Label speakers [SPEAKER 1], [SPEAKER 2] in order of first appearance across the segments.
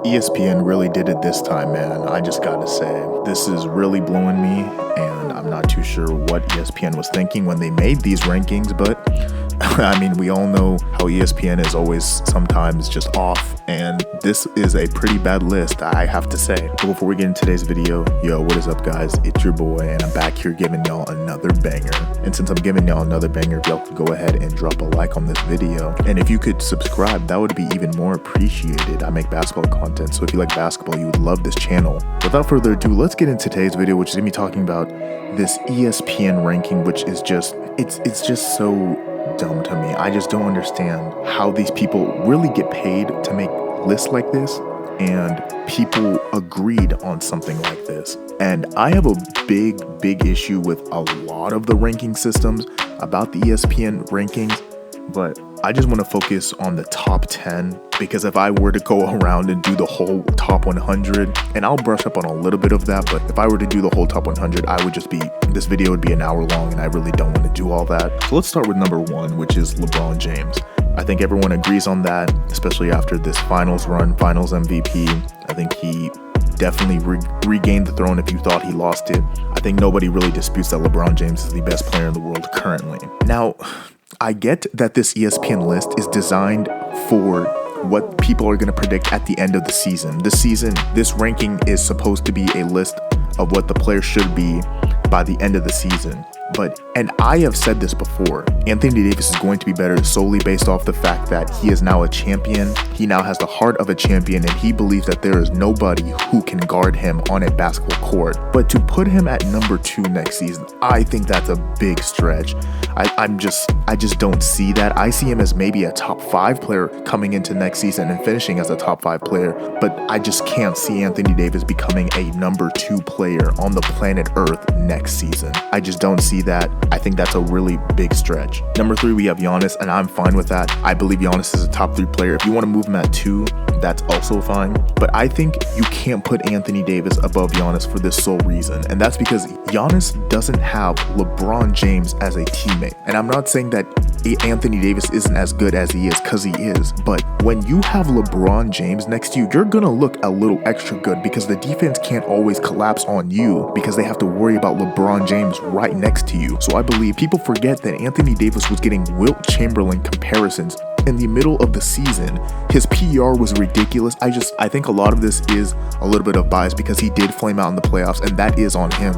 [SPEAKER 1] ESPN really did it this time, man. I just gotta say, this is really blowing me, and I'm not too sure what ESPN was thinking when they made these rankings, but I mean, we all know how ESPN is always sometimes just off, and this is a pretty bad list, I have to say. But before we get into today's video, yo, what is up, guys? It's your boy, and I'm back here giving y'all another banger. And since I'm giving y'all another banger, y'all could go ahead and drop a like on this video. And if you could subscribe, that would be even more appreciated. I make basketball content, so if you like basketball, you would love this channel. Without further ado, let's get into today's video, which is gonna be talking about this ESPN ranking, which is just, it's just so dumb to me. I just don't understand how these people really get paid to make lists like this, and people agreed on something like this. And I have a big issue with a lot of the ranking systems about the ESPN rankings, but I just want to focus on the top 10, because if I were to go around and do the whole top 100, and I'll brush up on a little bit of that, but if I were to do the whole top 100, this video would be an hour long, and I really don't want to do all that. So let's start with number 1, which is LeBron James. I think everyone agrees on that, especially after this finals run, finals MVP. I think he definitely regained the throne if you thought he lost it. I think nobody really disputes that LeBron James is the best player in the world currently. Now, I get that this ESPN list is designed for what people are going to predict at the end of the season. This ranking is supposed to be a list of what the player should be by the end of the season. And I have said this before, Anthony Davis is going to be better solely based off the fact that he is now a champion. He now has the heart of a champion, and he believes that there is nobody who can guard him on a basketball court. But to put him at number 2 next season, I think that's a big stretch. I just don't see that. I see him as maybe a top 5 player coming into next season and finishing as a top 5 player, but I just can't see Anthony Davis becoming a number 2 player on the planet Earth next season. I just don't see that. I think that's a really big stretch. Number 3, we have Giannis, and I'm fine with that. I believe Giannis is a top 3 player. If you want to move him at 2, that's also fine. But I think you can't put Anthony Davis above Giannis for this sole reason, and that's because Giannis doesn't have LeBron James as a teammate. And I'm not saying that Anthony Davis isn't as good as he is, because he is, but when you have LeBron James next to you, you're gonna look a little extra good, because the defense can't always collapse on you because they have to worry about LeBron James right next to you. So I believe people forget that Anthony Davis was getting Wilt Chamberlain comparisons in the middle of the season. His PER was ridiculous. I think a lot of this is a little bit of bias because he did flame out in the playoffs, and that is on him.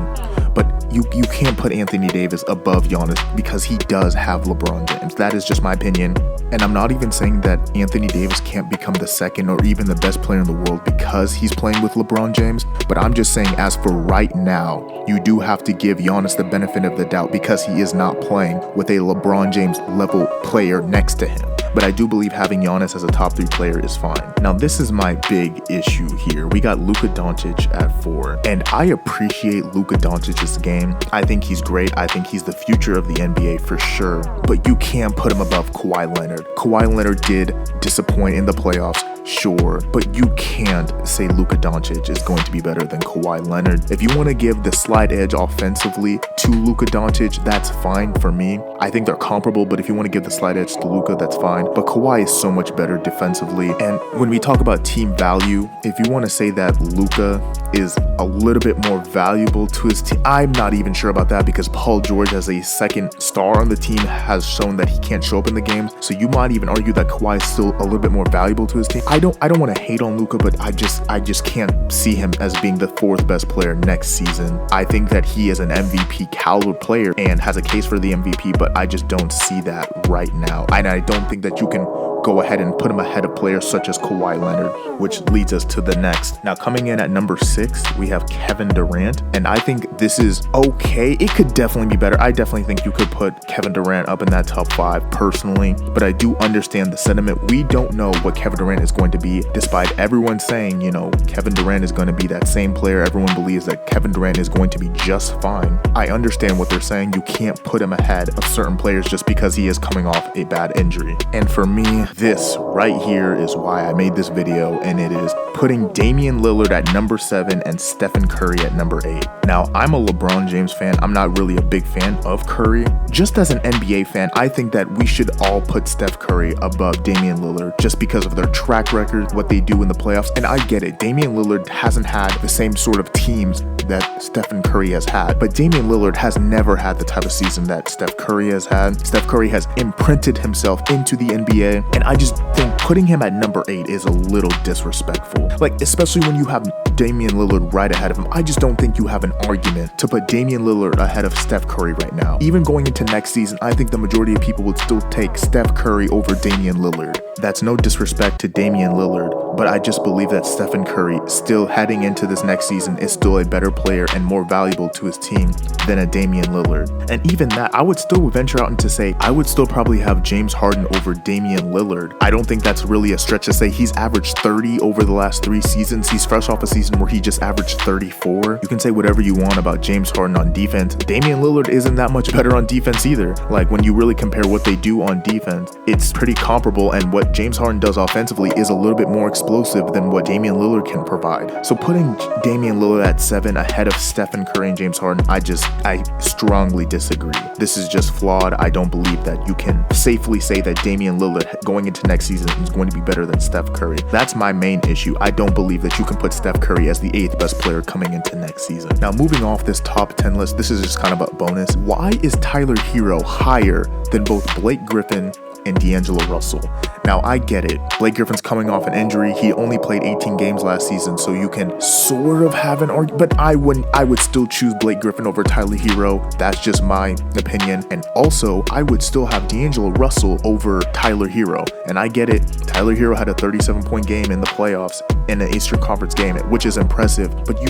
[SPEAKER 1] But you can't put Anthony Davis above Giannis because he does have LeBron James. That is just my opinion. And I'm not even saying that Anthony Davis can't become the second or even the best player in the world because he's playing with LeBron James. But I'm just saying, as for right now, you do have to give Giannis the benefit of the doubt because he is not playing with a LeBron James level player next to him. But I do believe having Giannis as a top 3 player is fine. Now, this is my big issue here. We got Luka Doncic at 4, and I appreciate Luka Doncic's game. I think he's great. I think he's the future of the NBA for sure, but you can't put him above Kawhi Leonard. Kawhi Leonard did disappoint in the playoffs, sure, but you can't say Luka Doncic is going to be better than Kawhi Leonard. If you want to give the slight edge offensively to Luka Doncic, that's fine for me. I think they're comparable, but if you want to give the slight edge to Luka, that's fine. But Kawhi is so much better defensively. And when we talk about team value, if you want to say that Luka is a little bit more valuable to his team, I'm not even sure about that, because Paul George, as a second star on the team, has shown that he can't show up in the games. So you might even argue that Kawhi is still a little bit more valuable to his team. I don't want to hate on Luka, but I just can't see him as being the 4th best player next season. I think that he is an MVP caliber player and has a case for the MVP, but I just don't see that right now. And I don't think that you can go ahead and put him ahead of players such as Kawhi Leonard, which leads us to the next. Now, coming in at number 6, we have Kevin Durant, and I think this is okay. It could definitely be better. I definitely think you could put Kevin Durant up in that top 5 personally, but I do understand the sentiment. We don't know what Kevin Durant is going to be, despite everyone saying, Kevin Durant is going to be that same player. Everyone believes that Kevin Durant is going to be just fine. I understand what they're saying. You can't put him ahead of certain players just because he is coming off a bad injury. And for me, this right here is why I made this video, and it is putting Damian Lillard at number 7 and Stephen Curry at number 8. Now, I'm a LeBron James fan. I'm not really a big fan of Curry. Just as an NBA fan, I think that we should all put Steph Curry above Damian Lillard just because of their track record, what they do in the playoffs. And I get it. Damian Lillard hasn't had the same sort of teams that Stephen Curry has had. But Damian Lillard has never had the type of season that Steph Curry has had. Steph Curry has imprinted himself into the NBA. And I just think putting him at number 8 is a little disrespectful. Like, especially when you have Damian Lillard right ahead of him. I just don't think you have an argument to put Damian Lillard ahead of Steph Curry right now. Even going into next season, I think the majority of people would still take Steph Curry over Damian Lillard. That's no disrespect to Damian Lillard, but I just believe that Stephen Curry, still heading into this next season, is still a better player and more valuable to his team than a Damian Lillard. And even that, I would still venture out into say, I would still probably have James Harden over Damian Lillard. I don't think that's really a stretch to say. He's averaged 30 over the last 3 seasons. He's fresh off a season where he just averaged 34. You can say whatever you want about James Harden on defense. Damian Lillard isn't that much better on defense either. Like, when you really compare what they do on defense, it's pretty comparable, and what James Harden does offensively is a little bit more explosive than what Damian Lillard can provide. So putting Damian Lillard at 7 ahead of Stephen Curry and James Harden, I strongly disagree. This is just flawed. I don't believe that you can safely say that Damian Lillard going into next season is going to be better than Steph Curry. That's my main issue. I don't believe that you can put Steph Curry as the 8th best player coming into next season. Now, moving off this top 10 list, this is just kind of a bonus. Why is Tyler Hero higher than both Blake Griffin and D'Angelo Russell? Now, I get it. Blake Griffin's coming off an injury. He only played 18 games last season, so you can sort of have an argument, but I would still choose Blake Griffin over Tyler Hero. That's just my opinion. And also, I would still have D'Angelo Russell over Tyler Hero. And I get it. Tyler Hero had a 37-point game in the playoffs in an Eastern Conference game, which is impressive. But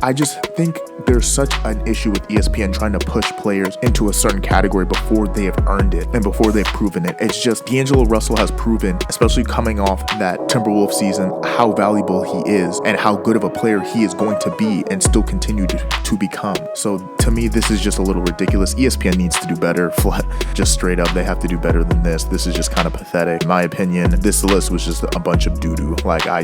[SPEAKER 1] I just think there's such an issue with ESPN trying to push players into a certain category before they have earned it and before they've proven it. It's just D'Angelo Russell has proven, especially coming off that Timberwolves season, how valuable he is and how good of a player he is going to be and still continue to become. So to me, this is just a little ridiculous. ESPN needs to do better. Just straight up, they have to do better than this. This is just kind of pathetic. In my opinion, this list was just a bunch of doo-doo. Like, I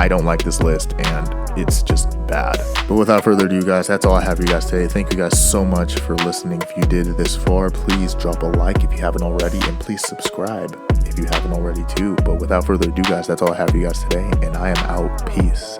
[SPEAKER 1] don't like this list, and it's just bad. But without further ado, guys, that's all I have for you guys today. Thank you guys so much for listening. If you did this far, please drop a like if you haven't already, and please subscribe if you haven't already too. But without further ado, guys, that's all I have for you guys today, and I am out. Peace.